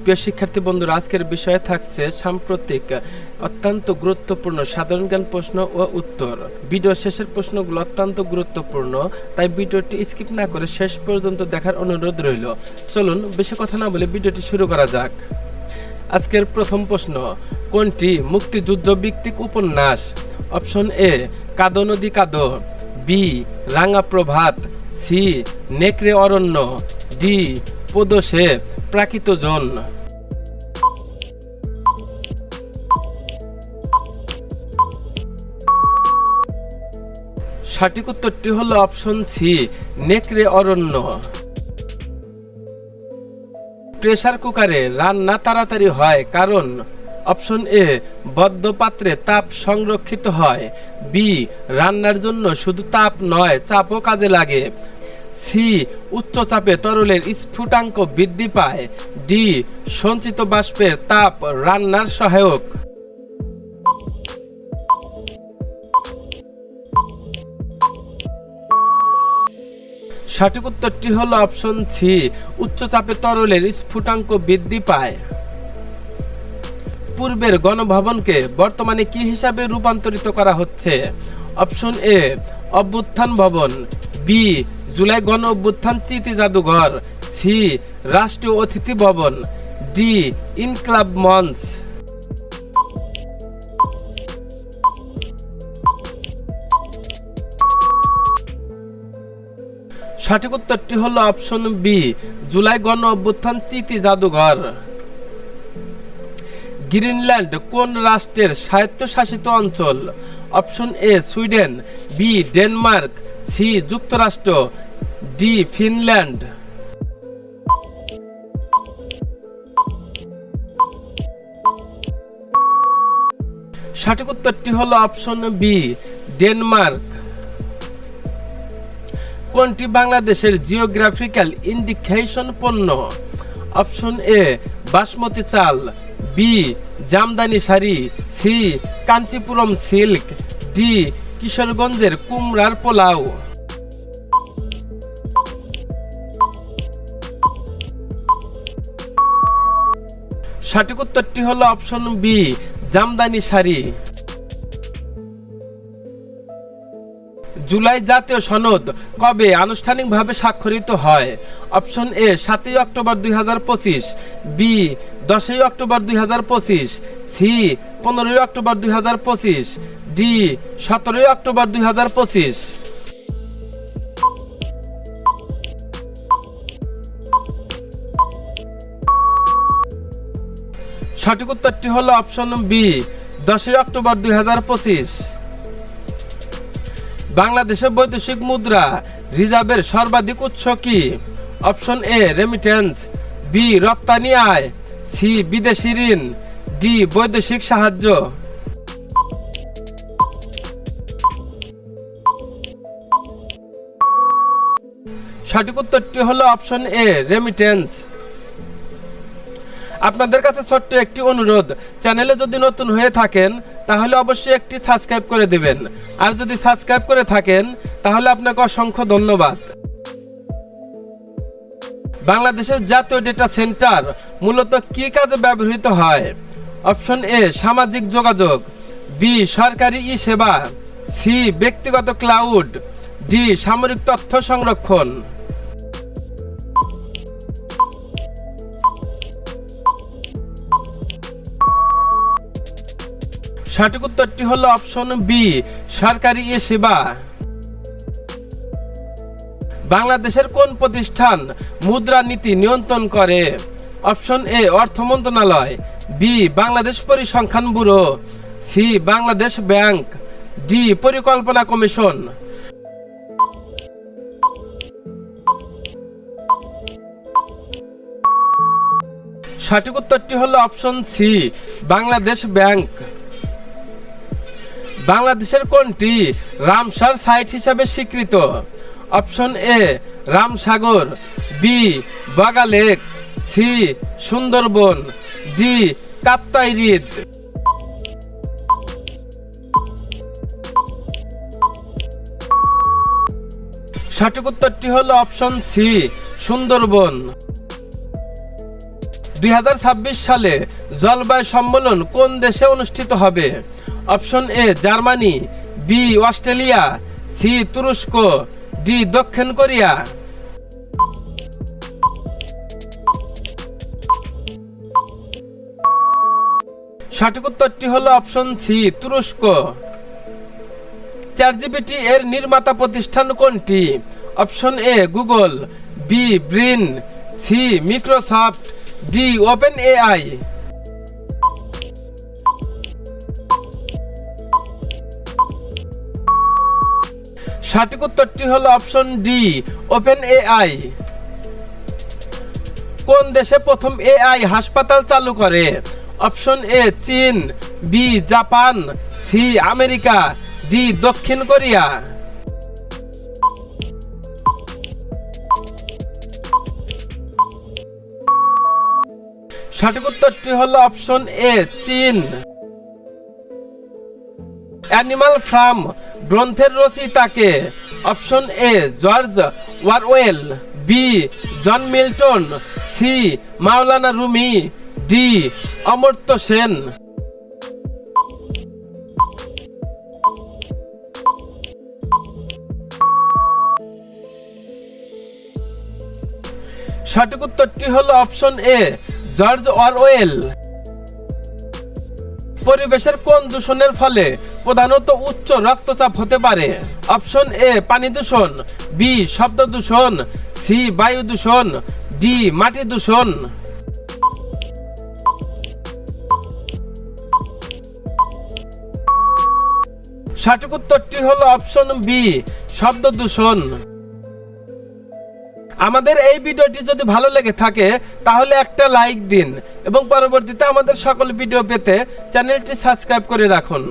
প্রিয় শিক্ষার্থী বন্ধুরা, আজকের বিষয়ে থাকছে সাম্প্রতিক অত্যন্ত গুরুত্বপূর্ণ সাধারণ জ্ঞান প্রশ্ন ও উত্তর। ভিডিও শেষের প্রশ্নগুলো অত্যন্ত গুরুত্বপূর্ণ, তাই ভিডিওটি স্কিপ না করে শেষ পর্যন্ত দেখার অনুরোধ রইল। চলুন বেশি কথা না বলে ভিডিওটি শুরু করা যাক। আজকের প্রথম প্রশ্ন, কোনটি মুক্তিযুদ্ধ ভিত্তিক উপন্যাস? অপশন এ কাদো নদী কাদো, বি রাঙা প্রভাত, সি নেকড়ে অরণ্য, ডি পদশে প্রাকৃতজন। সঠিক উত্তরটি হলো অপশন সি নেকড়ে অরণ্য। প্রেসার কুকারে রান্না তাড়াতাড়ি হয় কারণ? অপশন এ বদ্ধ পাত্রে তাপ সংরক্ষিত হয়, বি রান্নার জন্য শুধু তাপ নয় চাপও কাজে লাগে, সি উচ্চ চাপে তরলের স্ফুটাঙ্ক বৃদ্ধি পায়, ডি সঞ্চিত বাষ্পের তাপ রান্নার সহায়ক। সঠিক উত্তরটি হলো অপশন সি উচ্চ চাপে তরলের স্ফুটাঙ্ক বৃদ্ধি পায়। পূর্বের গণভবনকে বর্তমানে কি হিসাবে রূপান্তরিত করা হচ্ছে? অপশন এ অভ্যুত্থান ভবন, বি জুলাই গণ অভ্যুত্থান স্মৃতি জাদুঘর, সি রাষ্ট্রীয় অতিথি ভবন, ডি ইনক্লাব মঞ্চ। সঠিক উত্তরটি হলো অপশন বি জুলাই গণ অভ্যুত্থান স্মৃতি জাদুঘর। গ্রিনল্যান্ড কোন রাষ্ট্রের স্বায়ত্তশাসিত অঞ্চল? Option A Sweden, B Denmark, C যুক্তরাষ্ট্র, ডি ফিনল্যান্ড। সঠিক উত্তরটি হলো অপশন বি ডেনমার্ক। কোনটি বাংলাদেশের জিওগ্রাফিক্যাল ইন্ডিকেশন পণ্য? অপশন এ বাসমতি চাল, B Jamdani sari, C Kanchipuram silk, D কিশোরগঞ্জের কুমড়ার পোলাও। সঠিক উত্তরটি হলো option B Jamdani sari. July জাতীয় সনদ কবে আনুষ্ঠানিকভাবে স্বাক্ষরিত হয়? Option A 7 October 2025, B 10 October 2025, C 15 October 2025, D 17 October 2025। সঠিক উত্তরটি হলো অপশন বি 10 অক্টোবর 2025। বাংলাদেশের বৈদেশিক মুদ্রা রিজার্ভের সর্বাধিক উৎস কি? অপশন এ রেমিটেন্স, বি রপ্তানি আয়, সি বিদেশি ঋণ, ডি বৈদেশিক সাহায্য। সঠিক উত্তরটি হলো অপশন এ রেমিটেন্স। আপনাদের কাছে ছোট্ট একটি অনুরোধ, চ্যানেলে যদি নতুন হয়ে থাকেন তাহলে অবশ্যই একটি সাবস্ক্রাইব করে দিবেন, আর যদি সাবস্ক্রাইব করে থাকেন তাহলে আপনাকে অসংখ্য ধন্যবাদ। বাংলাদেশের জাতীয় ডেটা সেন্টার মূলত কি কাজে ব্যবহৃত হয়? অপশন এ সামাজিক যোগাযোগ, বি সরকারি ই সেবা, সি ব্যক্তিগত ক্লাউড, ডি সামরিক তথ্য সংরক্ষণ। সঠিক উত্তরটি হলো অপশন বি সরকারি ই সেবা। বাংলাদেশের কোন প্রতিষ্ঠান মুদ্রানীতি নিয়ন্ত্রণ করে? অপশন এ অর্থ মন্ত্রণালয়, বি বাংলাদেশ পরিসংখ্যান bureau, C Bangladesh bank, D পরিকল্পনা কমিশন। সঠিক উত্তরটি হলো অপশন সি বাংলাদেশ ব্যাংক। বাংলাদেশের কোনটি রামসার সাইট হিসাবে স্বীকৃত? Option A Ramsagar, B Boga lake, C Sundarban, D Kaptai হ্রদ। সঠিক উত্তরটি হলো অপশন সি সুন্দরবন। 2026 সালে জলবায়ু সম্মেলন কোন দেশে অনুষ্ঠিত হবে? Option A Germany, B Australia, C তুরস্ক, ডি দক্ষিণ কোরিয়া। সঠিক উত্তরটি হলো অপশন সি তুরস্ক। চ্যাটজিপিটি এর নির্মাতা প্রতিষ্ঠান কোনটি? Option A Google, B Brin, C Microsoft, D open AI. সঠিক উত্তরটি হলো অপশন ডি ওপেন এআই। কোন দেশে প্রথম এআই হাসপাতাল চালু করে? অপশন এ চীন, B Japan, C America, D দক্ষিণ কোরিয়া। সঠিক উত্তরটি হলো অপশন এ চীন। অ্যানিমাল ফার্ম গ্রন্থের রচয়িতাকে? Option A George Orwell, B John Milton, C Maulana Rumi, D Amartya Sen. সঠিক উত্তরটি হলো অপশন এ জর্জ অরওয়েল। পরিবেশের কোন দূষণের ফলে প্রধানত উচ্চ রক্তচাপ হতে পারে? অপশন এ পানি দূষণ, বি শব্দ দূষণ, সি বায়ু দূষণ, ডি মাটি দূষণ। সঠিক উত্তরটি হলো অপশন বি শব্দ দূষণ। আমাদের এই ভিডিওটি যদি ভালো লেগে থাকে তাহলে একটা লাইক দিন এবং পরবর্তীতে আমাদের সকল ভিডিও পেতে চ্যানেলটি সাবস্ক্রাইব করে রাখুন।